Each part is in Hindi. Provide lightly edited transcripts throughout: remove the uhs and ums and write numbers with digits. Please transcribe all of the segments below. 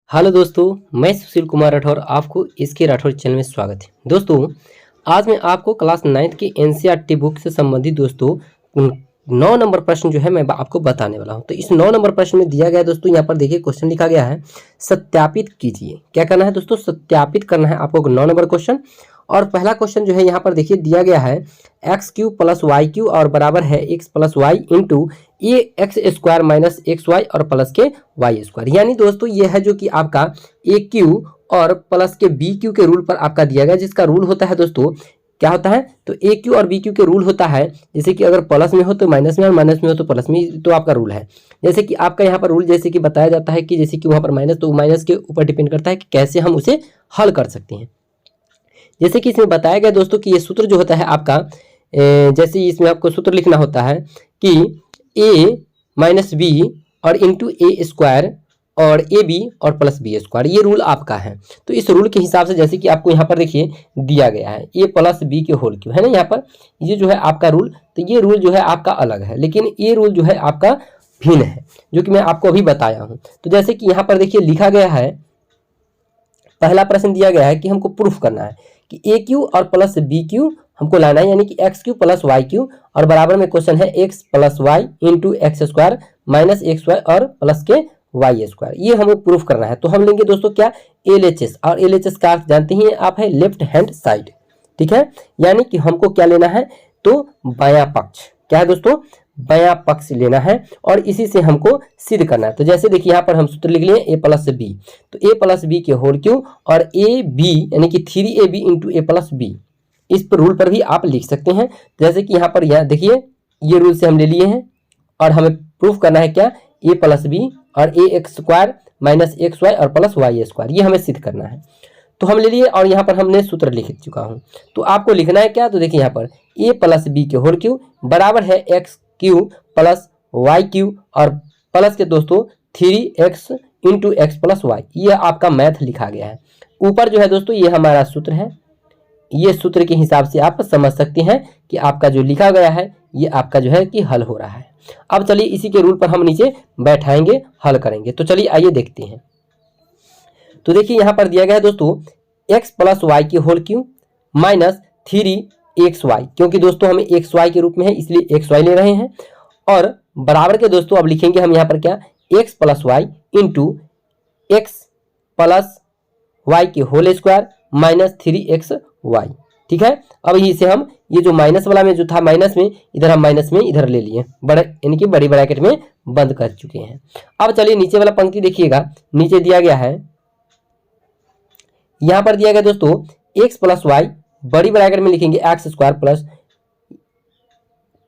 हेलो दोस्तों, मैं सुशील कुमार राठौर आपको इसके राठौर चैनल में स्वागत है। दोस्तों, आज मैं आपको क्लास 9th की एनसीईआरटी बुक से संबंधित दोस्तों 9 नंबर प्रश्न जो है मैं आपको बताने वाला हूं। तो इस 9 नंबर प्रश्न में दिया गया दोस्तों, यहाँ पर देखिए क्वेश्चन लिखा गया है सत्यापित कीजिए। क्या करना है दोस्तों? सत्यापित करना है आपको 9 नंबर क्वेश्चन। और पहला क्वेश्चन जो है यहाँ पर देखिए दिया गया है x cube plus y cube और बराबर है x plus y into a x square minus x y और प्लस के वाई स्क्वायर। यानी दोस्तों ये है जो कि आपका ए क्यू और प्लस के बी क्यू के रूल पर आपका दिया गया, जिसका रूल होता है दोस्तों क्या होता है, तो ए क्यू और बी क्यू के रूल होता है जैसे कि अगर प्लस में हो तो माइनस में और माइनस में हो तो प्लस में, तो आपका रूल है। जैसे कि आपका यहाँ पर रूल जैसे कि बताया जाता है कि जैसे कि वहाँ पर माइनस, तो माइनस के ऊपर डिपेंड करता है कि कैसे हम उसे हल कर सकते हैं। जैसे कि इसमें बताया गया दोस्तों कि ये सूत्र जो होता है आपका, जैसे इसमें आपको सूत्र लिखना होता है कि ए माइनस बी और इंटू ए स्क्वायर और ए बी और प्लस बी स्क्वायर, ये रूल आपका है। तो इस रूल के हिसाब से जैसे कि आपको यहाँ पर देखिए दिया गया है ए प्लस बी के होल क्यू है ना, यहाँ पर ये जो है आपका रूल, तो ये रूल जो है आपका अलग है, लेकिन ये रूल जो है आपका भिन्न है जो कि मैं आपको अभी बताया हूँ। तो जैसे कि यहाँ पर देखिए लिखा गया है, पहला प्रश्न दिया गया है कि हमको प्रूफ करना है कि ए क्यू और प्लस बी क्यू हमको लाना है, यानी कि x cube plus y cube और बराबर में क्वेश्चन है x plus y into x square minus x y और प्लस के वाई स्क्वायर, ये हमें प्रूफ करना है। तो हम लेंगे दोस्तों क्या, LHS, और LHS का अर्थ जानते ही आप है लेफ्ट हैंड साइड, ठीक है। यानी कि हमको क्या लेना है, तो बायां पक्ष, क्या है दोस्तों, बायां पक्ष लेना है और इसी से हमको सिद्ध करना है। तो जैसे देखिए यहाँ पर हम सूत्र लिख लिए ए प्लस बी, तो ए प्लस बी के होल क्यू और ए बी यानी कि 3AB into a plus B, इस रूल पर भी आप लिख सकते हैं। जैसे कि यहाँ पर यह देखिए ये रूल से हम ले लिए हैं और हमें प्रूफ करना है क्या, ए प्लस बी और a x square minus x y और प्लस वाई स्क्वायर, ये हमें सिद्ध करना है। तो हम ले लिए और यहाँ पर हमने सूत्र लिख चुका हूँ। तो आपको लिखना है क्या, तो देखिए यहाँ पर ए प्लस बी के होल क्यू बराबर है x cube plus y cube और प्लस के दोस्तों 3x into x plus Y, ये आपका मैथ लिखा गया है। ऊपर जो है दोस्तों ये हमारा सूत्र है, ये सूत्र के हिसाब से आप समझ सकते हैं कि आपका जो लिखा गया है ये आपका जो है कि हल हो रहा है। अब चलिए इसी के रूल पर हम नीचे बैठाएंगे, हल करेंगे। तो चलिए आइए देखते हैं। तो देखिए यहाँ पर दिया गया है दोस्तों एक्स प्लस वाई के होल क्यू माइनस 3xy, क्योंकि दोस्तों हमें xy के रूप में है इसलिए xy ले रहे हैं, और बराबर के दोस्तों अब लिखेंगे हम यहाँ पर क्या, x plus y into x plus y के होल स्क्वायर माइनस 3xy, ठीक है। अब इसे हम ये जो माइनस वाला में जो था माइनस में, इधर हम माइनस में इधर ले लिए, बड़ा यानी कि बड़ी ब्रैकेट में बंद कर चुके हैं। अब चलिए नीचे वाला पंक्ति देखिएगा, नीचे दिया गया है, यहाँ पर दिया गया दोस्तों एक्स प्लस वाई बड़ी ब्रैकेट में लिखेंगे x square plus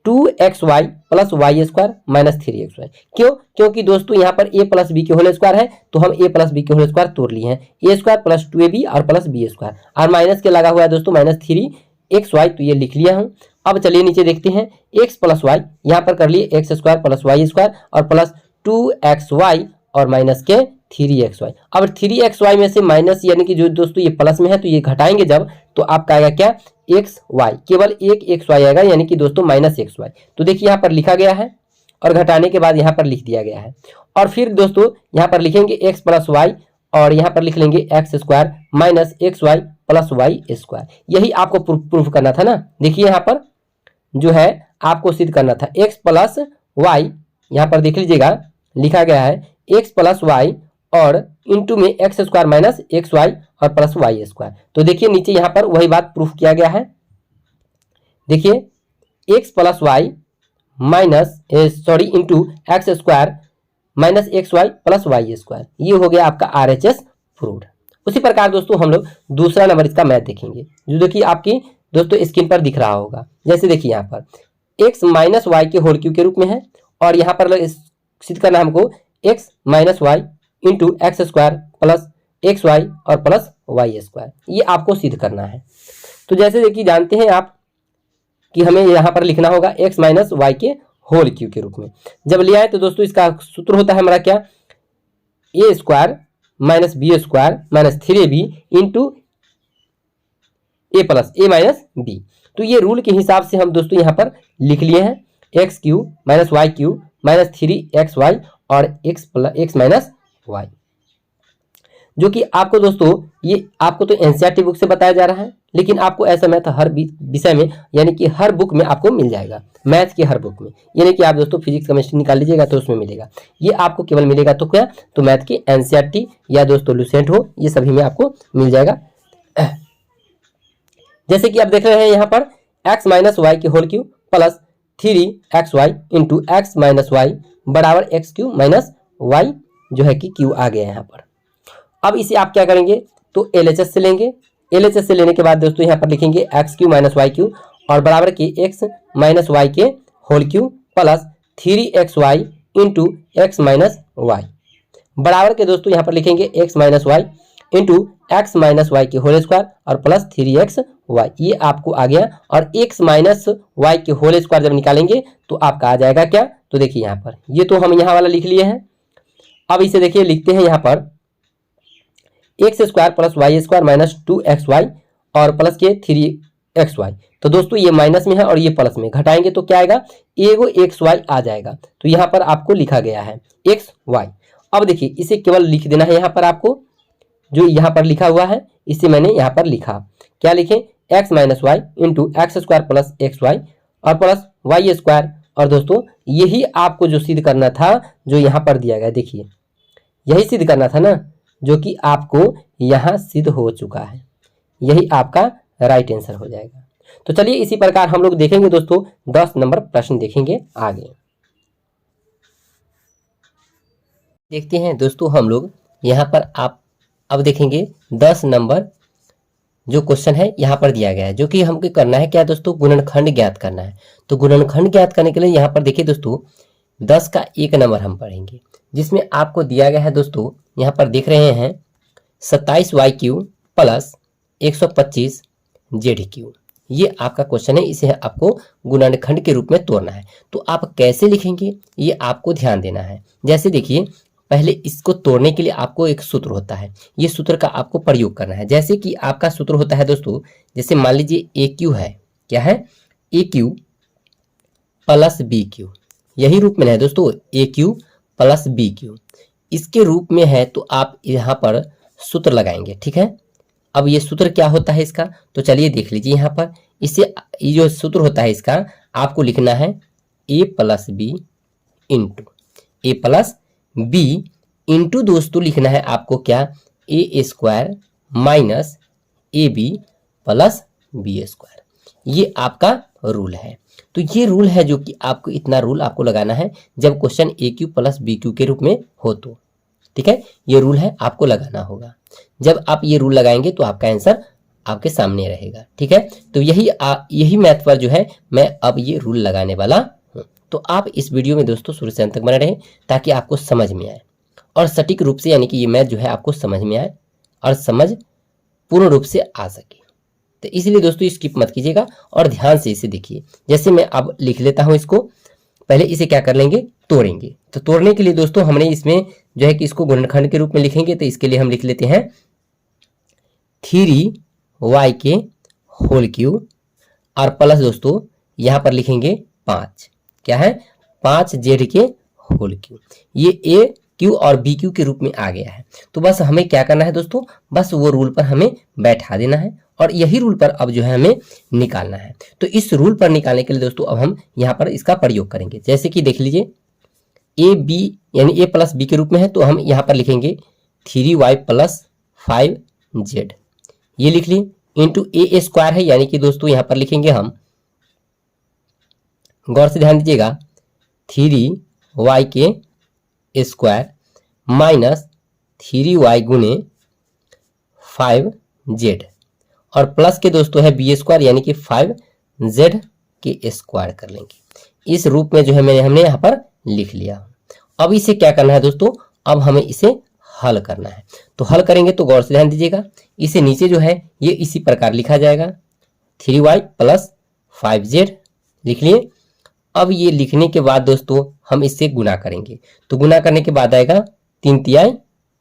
2xy plus y square minus 3xy। क्यों? क्योंकि दोस्तों यहाँ पर a प्लस बी के होल स्क्वायर है, तो हम a प्लस बी के होल स्क्वायर तोड़ लिए हैं, ए स्क्वायर प्लस 2ab और प्लस बी स्क्वायर, और माइनस के लगा हुआ है दोस्तों माइनस 3xy, तो ये लिख लिया हूँ। अब चलिए नीचे देखते हैं x प्लस वाई, यहाँ पर कर लिए x square plus y square और प्लस 2xy और माइनस के 3xy। अब 3xy में से माइनस यानी कि जो दोस्तों ये प्लस में है तो ये घटाएंगे जब, तो आपका आएगा क्या, xy, केवल एक xy आएगा यानी कि दोस्तों माइनस xy। तो देखिए यहाँ पर लिखा गया है और घटाने के बाद यहाँ पर लिख दिया गया है, और फिर दोस्तों यहाँ पर लिखेंगे x प्लस वाई और यहाँ पर लिख लेंगे x square minus xy plus y square. यही आपको प्रूफ करना था ना। देखिए यहाँ पर जो है आपको सिद्ध करना था x प्लस वाई, यहाँ पर देख लीजिएगा लिखा गया है x प्लस वाई और इंटू में x square minus x y और प्लस वाई स्क्वायर। तो देखिए नीचे यहाँ पर वही बात प्रूफ किया गया है। देखिए x plus y minus into x square minus x y plus y square, ये हो गया आपका RHS प्रूफ। उसी प्रकार दोस्तों हम लोग दूसरा नंबर इसका मैथ देखेंगे, जो देखिए आपकी दोस्तों स्क्रीन पर दिख रहा होगा। जैसे देखिए यहाँ पर एक्स माइनस वाई के होल क्यू के रूप में है, और यहाँ पर सिद्ध करना हमको x minus y into x square plus x y और प्लस वाई स्क्वायर, ये आपको सिद्ध करना है। तो जैसे देखिए जानते हैं आप कि हमें यहाँ पर लिखना होगा एक्स माइनस वाई के होल क्यू के रूप में। जब लिया है तो दोस्तों इसका सूत्र होता है हमारा क्या, a square minus b square minus 3ab into a plus a minus b. तो ये रूल के हिसाब से हम दोस्तों यहाँ पर लिख लिए हैं x cube minus y cube minus 3xy और एक्स माइनस वाई। जो कि आपको दोस्तों ये आपको तो एनसीईआरटी बुक से बताया जा रहा है, लेकिन आपको ऐसा मैथ हर विषय में यानी कि हर बुक में आपको मिल जाएगा, मैथ की हर बुक में। यानी कि आप दोस्तों फिजिक्स केमिस्ट्री निकाल लीजिएगा तो उसमें मिलेगा, ये आपको केवल मिलेगा तो क्या, तो मैथ की एनसीईआरटी या दोस्तों लुसेंट हो, ये सभी में आपको मिल जाएगा। जैसे कि आप देख रहे हैं यहाँ पर x माइनस वाई की whole cube plus 3xy into x minus y बराबर एक्स क्यू माइनस वाई जो है कि क्यू आ गया यहाँ पर। अब इसे आप क्या करेंगे, तो LHS से लेंगे, LHS से लेने के बाद दोस्तों यहाँ पर लिखेंगे x cube minus y cube और बराबर के एक्स माइनस वाई के whole cube plus 3xy into x minus y बराबर के दोस्तों यहाँ पर लिखेंगे x minus y into x minus y के होल स्क्वायर और प्लस 3xy, ये आपको आ गया। और एक्स माइनस वाई के होल स्क्वायर जब निकालेंगे तो आपका आ जाएगा क्या, तो देखिए यहाँ पर ये तो हम यहाँ वाला लिख लिए हैं। अब इसे देखिए लिखते हैं यहाँ पर x square plus y square minus 2xy और प्लस के 3xy। तो दोस्तों ये माइनस में है और ये प्लस में, घटाएंगे तो क्या आएगा, एगो xy आ जाएगा। तो यहाँ पर आपको लिखा गया है xy। अब देखिए इसे केवल लिख देना है यहाँ पर, आपको जो यहाँ पर लिखा हुआ है इसे मैंने यहाँ पर लिखा, क्या लिखे, x minus y into x square plus x y और प्लस वाई स्क्वायर। और दोस्तों यही आपको जो सिद्ध करना था जो यहाँ पर दिया गया, देखिए यही सिद्ध करना था ना, जो कि आपको यहाँ सिद्ध हो चुका है, यही आपका राइट आंसर हो जाएगा। तो चलिए इसी प्रकार हम लोग देखेंगे दोस्तों 10 नंबर प्रश्न देखेंगे आगे। देखते हैं दोस्तों हम लोग यहाँ पर आप अब देखेंगे 10 नंबर जो क्वेश्चन है यहाँ पर दिया गया है, जो कि हमको करना है क्या दोस्तों, गुणनखंड ज्ञात करना है। तो गुणनखंड ज्ञात करने के लिए यहाँ पर देखिए दोस्तों 10 का 1 नंबर हम पढ़ेंगे, जिसमें आपको दिया गया है दोस्तों यहाँ पर देख रहे हैं 27y Q plus 125 Z Q, ये आपका क्वेश्चन है। इसे आपको गुणनखंड के रूप में तोड़ना है। तो आप कैसे लिखेंगे ये आपको ध्यान देना है। जैसे देखिए पहले इसको तोड़ने के लिए आपको एक सूत्र होता है, ये सूत्र का आपको प्रयोग करना है। जैसे कि आपका सूत्र होता है दोस्तों, जैसे मान लीजिए ए क्यू है, क्या है, ए क्यू प्लस बी क्यू, यही रूप में है दोस्तों, ए क्यू प्लस बी क्यू इसके रूप में है। तो आप यहाँ पर सूत्र लगाएंगे, ठीक है। अब ये सूत्र क्या होता है इसका, तो चलिए देख लीजिए यहाँ पर। इसे ये जो सूत्र होता है इसका आपको लिखना है a plus b into a plus b into दोस्तों लिखना है आपको क्या, a square minus a b plus b square, ये आपका रूल है। तो ये रूल है जो कि आपको इतना रूल आपको लगाना है जब क्वेश्चन ए क्यू प्लस बी क्यू के रूप में हो तो, ठीक है। ये रूल है आपको लगाना होगा। जब आप ये रूल लगाएंगे तो आपका आंसर आपके सामने रहेगा, ठीक है। तो यही मैथ पर जो है मैं अब ये रूल लगाने वाला हूँ। तो आप इस वीडियो में दोस्तों शुरू से अंत तक बने रहें ताकि आपको समझ में आए और सटीक रूप से, यानी कि ये मैथ जो है आपको समझ में आए और समझ पूर्ण रूप से आ सके। तो इसलिए दोस्तों स्किप मत कीजिएगा और ध्यान से इसे देखिए। जैसे मैं अब लिख लेता हूँ इसको, पहले इसे क्या कर लेंगे, तोड़ेंगे। तो तोड़ने के लिए दोस्तों हमने इसमें जो है कि इसको गुणनखंड के रूप में लिखेंगे, तो इसके लिए हम लिख लेते हैं 3y के होल क्यूब और प्लस दोस्तों यहाँ पर लिखेंगे 5, क्या है, 5z के होल क्यूब। ये ए क्यू और बी क्यू के रूप में आ गया है। तो बस हमें क्या करना है दोस्तों, बस वो रूल पर हमें बैठा देना है और यही रूल पर अब जो है हमें निकालना है। तो इस रूल पर निकालने के लिए दोस्तों अब हम यहाँ पर इसका प्रयोग करेंगे। जैसे कि देख लीजिए ए बी यानी ए प्लस बी के रूप में है, तो हम यहाँ पर लिखेंगे 3y प्लस 5z, ये लिख लिए, इंटू ए स्क्वायर है, यानी कि दोस्तों यहाँ पर लिखेंगे हम, गौर से ध्यान दीजिएगा, 3y के स्क्वायर माइनस 3y गुने 5z और प्लस के दोस्तों है बी स्क्वायर यानी कि 5z के स्क्वायर कर लेंगे। इस रूप में जो है हमने यहाँ पर लिख लिया। अब इसे क्या करना है दोस्तों, अब हमें इसे हल करना है। तो हल करेंगे तो गौर से ध्यान दीजिएगा, इसे नीचे जो है ये इसी प्रकार लिखा जाएगा, 3y प्लस 5z लिख लिए। अब ये लिखने के बाद दोस्तों हम इससे गुना करेंगे, तो गुना करने के बाद आएगा 3 तिहाई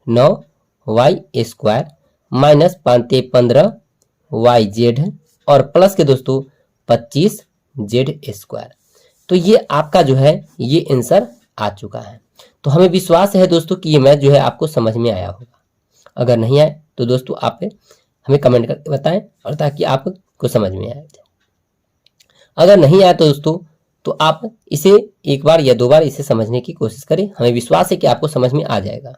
9y स्क्वायर माइनस 5 ते 15yz और प्लस के दोस्तों 25z स्क्वायर। तो ये आपका जो है ये आंसर आ चुका है। तो हमें विश्वास है दोस्तों कि ये मैथ जो है आपको समझ में आया होगा। अगर नहीं आए तो दोस्तों आप हमें कमेंट करके बताएं, और ताकि आपको समझ में आए। अगर नहीं आया तो दोस्तों तो आप इसे एक बार या 2 बार इसे समझने की कोशिश करें, हमें विश्वास है कि आपको समझ में आ जाएगा।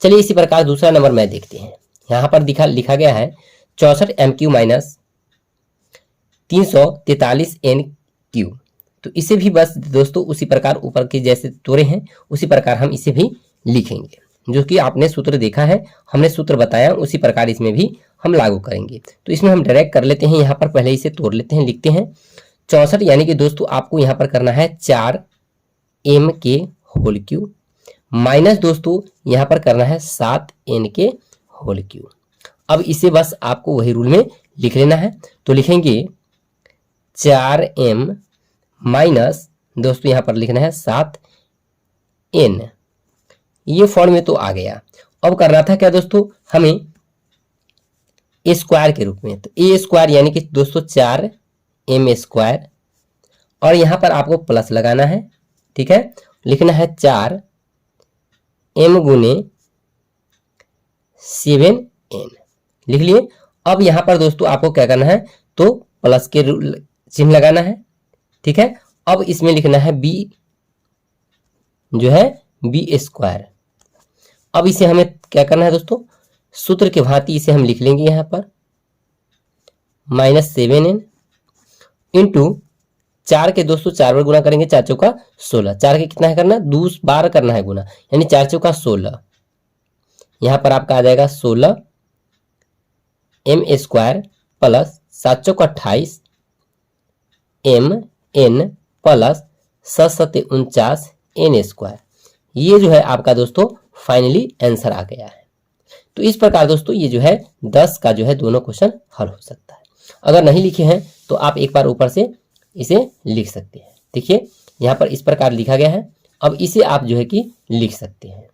चलिए इसी प्रकार दूसरा नंबर मैथ देखते हैं। यहाँ पर लिखा गया है 64 MQ माइनस 343 NQ। तो इसे भी बस दोस्तों उसी प्रकार ऊपर के जैसे तोड़े हैं उसी प्रकार हम इसे भी लिखेंगे, जो कि आपने सूत्र देखा है, हमने सूत्र बताया, उसी प्रकार इसमें भी हम लागू करेंगे। तो इसमें हम डायरेक्ट कर लेते हैं, यहाँ पर पहले इसे तोड़ लेते हैं, लिखते हैं 64 यानी कि दोस्तों आपको यहाँ पर करना है 4m के होल क्यूब माइनस दोस्तों यहाँ पर करना है 7n के होल क्यूब। अब इसे बस आपको वही रूल में लिख लेना है। तो लिखेंगे 4m माइनस दोस्तों यहाँ पर लिखना है 7n, ये फॉर्म में तो आ गया। अब करना था क्या दोस्तों, हमें ए स्क्वायर के रूप में, तो ए स्क्वायर यानी कि दोस्तों 4m स्क्वायर, और यहाँ पर आपको प्लस लगाना है, ठीक है, लिखना है 4m गुने 7n, लिख लिए। अब यहाँ पर दोस्तों आपको क्या करना है, तो प्लस के चिन्ह लगाना है, ठीक है। अब इसमें लिखना है b जो है b स्क्वायर। अब इसे हमें क्या करना है दोस्तों, सूत्र के भांति इसे हम लिख लेंगे यहाँ पर -7n इंटू 4 के दोस्तों 4 बार गुना करेंगे, 4 चौका 16, 4 के कितना है करना, 2 बार करना है गुना, यानी 4 चौका 16, यहाँ पर आपका आ जाएगा 16m स्क्वायर प्लस 7 चौका 28 mn प्लस 7 सत्ते 49 n स्क्वायर। ये जो है आपका दोस्तों फाइनली आंसर आ गया है। तो इस प्रकार दोस्तों ये जो है 10 का जो है दोनों क्वेश्चन हल हो सकता है। अगर नहीं लिखे हैं तो आप एक बार ऊपर से इसे लिख सकते हैं। देखिए यहाँ पर इस प्रकार लिखा गया है, अब इसे आप जो है कि लिख सकते हैं।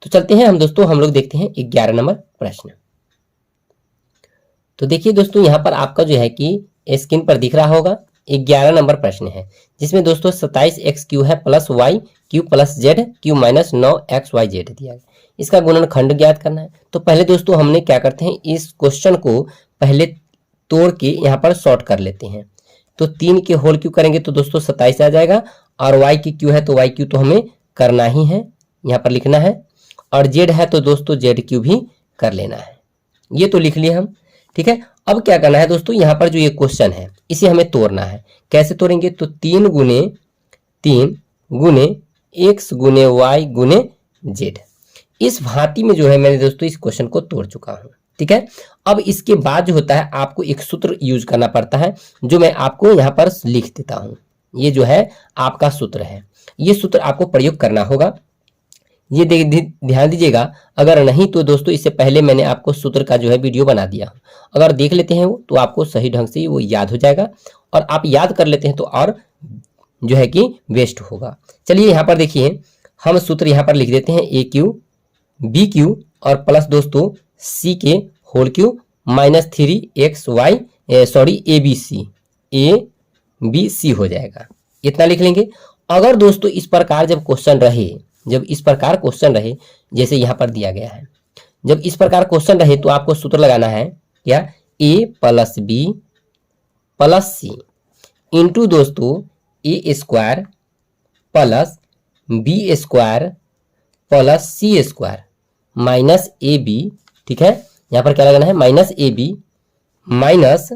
तो चलते हैं हम दोस्तों, हम लोग देखते हैं 11 नंबर प्रश्न। तो देखिए दोस्तों यहाँ पर आपका जो है कि स्क्रीन पर दिख रहा होगा 11 नंबर प्रश्न है, जिसमें दोस्तों 27x³ है plus y³ plus z³ minus 9xyz दिया है। इसका गुणनखंड ज्ञात करना है। तो पहले दोस्तों हमने क्या करते हैं, इस क्वेश्चन को पहले तोड़ के यहाँ पर शॉर्ट कर लेते हैं। तो 3 के होल क्यू करेंगे तो दोस्तों 27 आ जाएगा, और y की क्यू है तो y क्यू तो हमें करना ही है, यहाँ पर लिखना है, और z है तो दोस्तों z³ भी कर लेना है। ये तो लिख लिए हम, ठीक है। अब क्या करना है दोस्तों, यहाँ पर जो ये क्वेश्चन है इसे हमें तोड़ना है। कैसे तोड़ेंगे, तो 3 गुने x गुने y गुने z, इस भांति में जो है मैंने दोस्तों इस क्वेश्चन को तोड़ चुका हूँ, ठीक है। अब इसके बाद जो होता है आपको एक सूत्र यूज करना पड़ता है, जो मैं आपको यहाँ पर लिख देता हूँ। ये जो है आपका सूत्र है, ये सूत्र आपको प्रयोग करना होगा। ये ध्यान दीजिएगा, अगर नहीं तो दोस्तों इससे पहले मैंने आपको सूत्र का जो है वीडियो बना दिया, अगर देख लेते हैं वो तो आपको सही ढंग से वो याद हो जाएगा, और आप याद कर लेते हैं तो और जो है कि बेस्ट होगा। चलिए यहाँ पर देखिए, हम सूत्र यहाँ पर लिख देते हैं AQ BQ और प्लस दोस्तों C के whole cube minus 3xy ABC हो जाएगा, इतना लिख लेंगे। अगर दोस्तों इस प्रकार जब इस प्रकार क्वेश्चन रहे जैसे यहाँ पर दिया गया है, जब इस प्रकार क्वेश्चन रहे तो आपको सूत्र लगाना है क्या, A plus B plus C into दोस्तों A square plus B square plus C square minus AB, ठीक है। यहाँ पर क्या लगाना है, माइनस AB माइनस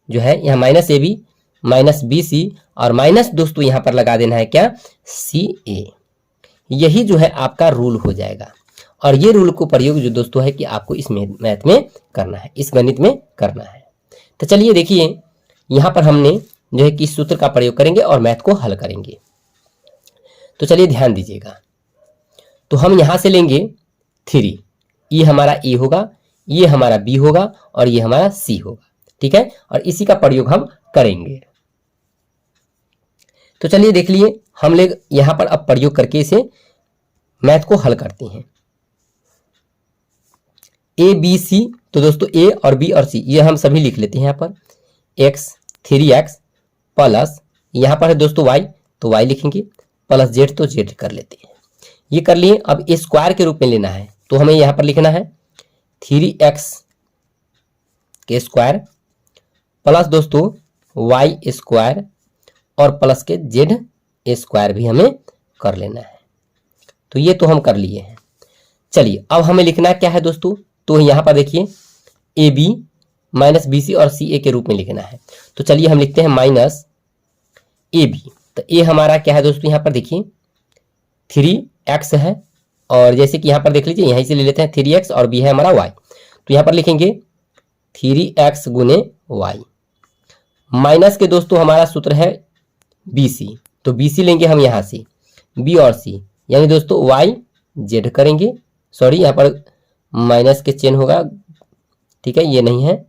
जो है यहाँ माइनस AB माइनस BC, और माइनस दोस्तों यहाँ पर लगा देना है क्या, CA। यही जो है आपका रूल हो जाएगा, और ये रूल को प्रयोग जो दोस्तों है कि आपको इस मैथ में करना है, इस गणित में करना है। तो चलिए देखिए यहाँ पर हमने जो है कि सूत्र का प्रयोग करेंगे और मैथ को हल करेंगे। तो चलिए ध्यान दीजिएगा, तो हम यहाँ से लेंगे 3, ये हमारा A होगा, ये हमारा B होगा, और ये हमारा C होगा, ठीक है, और इसी का प्रयोग हम करेंगे। तो चलिए देख लिए, हम लोग यहाँ पर अब प्रयोग करके इसे मैथ को हल करते हैं। A B C, तो दोस्तों A और B और C ये हम सभी लिख लेते हैं। यहाँ पर x 3x प्लस यहाँ पर है दोस्तों y, तो y लिखेंगे, प्लस z तो z कर लेते हैं। ये कर लिए। अब A स्क्वायर के रूप में लेना है, तो हमें यहाँ पर लिखना है 3x के स्क्वायर प्लस दोस्तों वाई स्क्वायर और प्लस के जेड स्क्वायर भी हमें कर लेना है। तो ये तो हम कर लिए हैं। चलिए अब हमें लिखना क्या है दोस्तों, तो यहाँ पर देखिए a b minus b c और सी ए के रूप में लिखना है। तो चलिए हम लिखते हैं माइनस ए बी। तो ए हमारा क्या है दोस्तों, यहाँ पर देखिए 3x है, और जैसे कि यहाँ पर देख लीजिए यहीं से ले लेते हैं 3x, और बी है हमारा y। तो यहाँ पर लिखेंगे 3x गुने y माइनस के दोस्तों हमारा सूत्र है BC। तो BC लेंगे हम यहाँ से, B और C, यानी दोस्तों y z करेंगे। सॉरी यहाँ पर माइनस के चिन्ह होगा, ठीक है, ये नहीं है,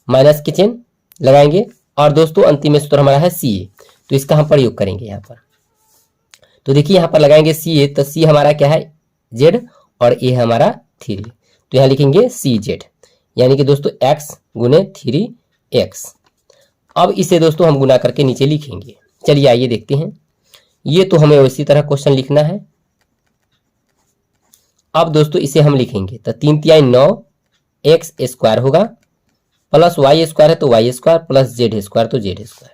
माइनस के चिन्ह लगाएंगे। और दोस्तों अंतिम में सूत्र हमारा है CA, तो इसका हम प्रयोग करेंगे यहाँ पर। तो देखिए यहाँ पर लगाएंगे CA, तो C हमारा क्या है Z और A हमारा 3, तो यहाँ लिखेंगे CZ, यानी कि दोस्तों x गुने 3x। अब इसे दोस्तों हम गुना करके नीचे लिखेंगे। चलिए आइए देखते हैं। ये तो हमें उसी तरह क्वेश्चन लिखना है। अब दोस्तों इसे हम लिखेंगे तो 3 तिहाई 9 x स्क्वायर होगा प्लस y स्क्वायर है तो y square plus z square तो z स्क्वायर।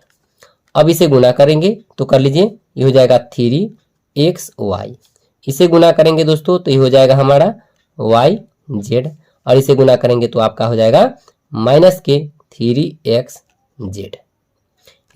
अब इसे गुना करेंगे तो कर लीजिए, ये हो जाएगा 3xy। इसे गुना करेंगे दोस्तों तो ये हो जाएगा हमारा yz, और इसे गुना करेंगे तो आपका हो जाएगा माइनस के 3xz।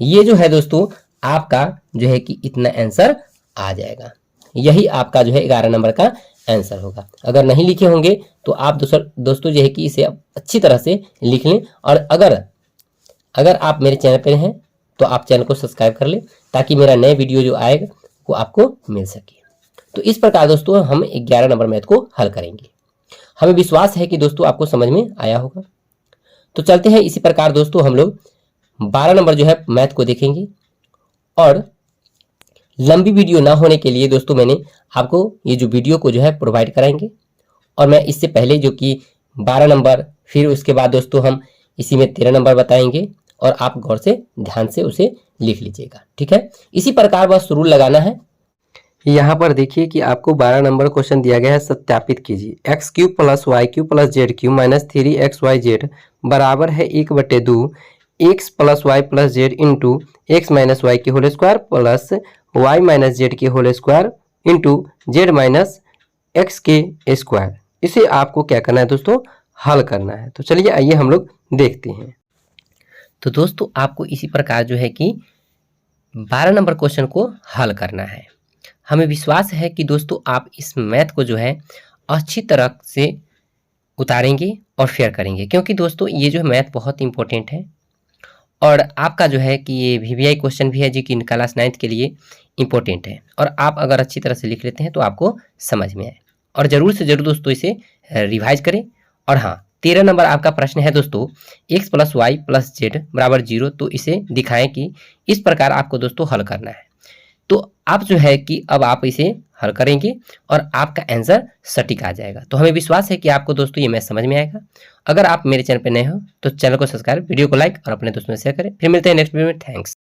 ये जो है दोस्तों आपका जो है कि इतना आंसर आ जाएगा। यही आपका जो है 11 नंबर का आंसर होगा। अगर नहीं लिखे होंगे तो आप दोस्तों जो है कि इसे अच्छी तरह से लिख लें, और अगर आप मेरे चैनल पर हैं तो आप चैनल को सब्सक्राइब कर लें, ताकि मेरा नए वीडियो जो आएगा वो आपको मिल सके। तो इस प्रकार दोस्तों हम 11 नंबर मैथ को हल करेंगे। हमें विश्वास है कि दोस्तों आपको समझ में आया होगा। तो चलते हैं इसी प्रकार दोस्तों हम लोग 12 नंबर जो है मैथ को देखेंगे। और लंबी वीडियो ना होने के लिए दोस्तों मैंने आपको ये जो वीडियो को जो है प्रोवाइड कराएंगे, और मैं इससे पहले जो कि 12 नंबर, फिर उसके बाद दोस्तों हम इसी में 13 नंबर बताएंगे, और आप गौर से ध्यान से उसे लिख लीजिएगा, ठीक है। इसी प्रकार बस रूल लगाना है। यहाँ पर देखिए कि आपको 12 नंबर क्वेश्चन दिया गया है, सत्यापित कीजिए। X cube plus y cube plus z cube minus 3xyz बराबर है 1/2 x plus y plus z into x minus y के whole square plus y minus z के whole square into z minus x के स्क्वायर। इसे आपको क्या करना है दोस्तों, हल करना है। तो चलिए आइए हम लोग देखते हैं। तो दोस्तों आपको इसी प्रकार जो है कि 12 नंबर क्वेश्चन को हल करना है। हमें विश्वास है कि दोस्तों आप इस मैथ को जो है अच्छी तरह से उतारेंगे और शेयर करेंगे, क्योंकि दोस्तों ये जो मैथ बहुत इंपॉर्टेंट है, और आपका जो है कि ये VVI क्वेश्चन भी है जो कि क्लास 9th के लिए इंपॉर्टेंट है। और आप अगर अच्छी तरह से लिख लेते हैं तो आपको समझ में आए, और ज़रूर से ज़रूर दोस्तों इसे रिवाइज करें। और हाँ, 13 नंबर आपका प्रश्न है दोस्तों, x plus y plus z बराबर 0, तो इसे दिखाएं कि इस प्रकार आपको दोस्तों हल करना है। तो आप जो है कि अब आप इसे हल करेंगे और आपका आंसर सटीक आ जाएगा। तो हमें विश्वास है कि आपको दोस्तों ये मैथ समझ में आएगा। अगर आप मेरे चैनल पर नए हो तो चैनल को सब्सक्राइब, वीडियो को लाइक और अपने दोस्तों में शेयर करें। फिर मिलते हैं नेक्स्ट वीडियो में। थैंक्स।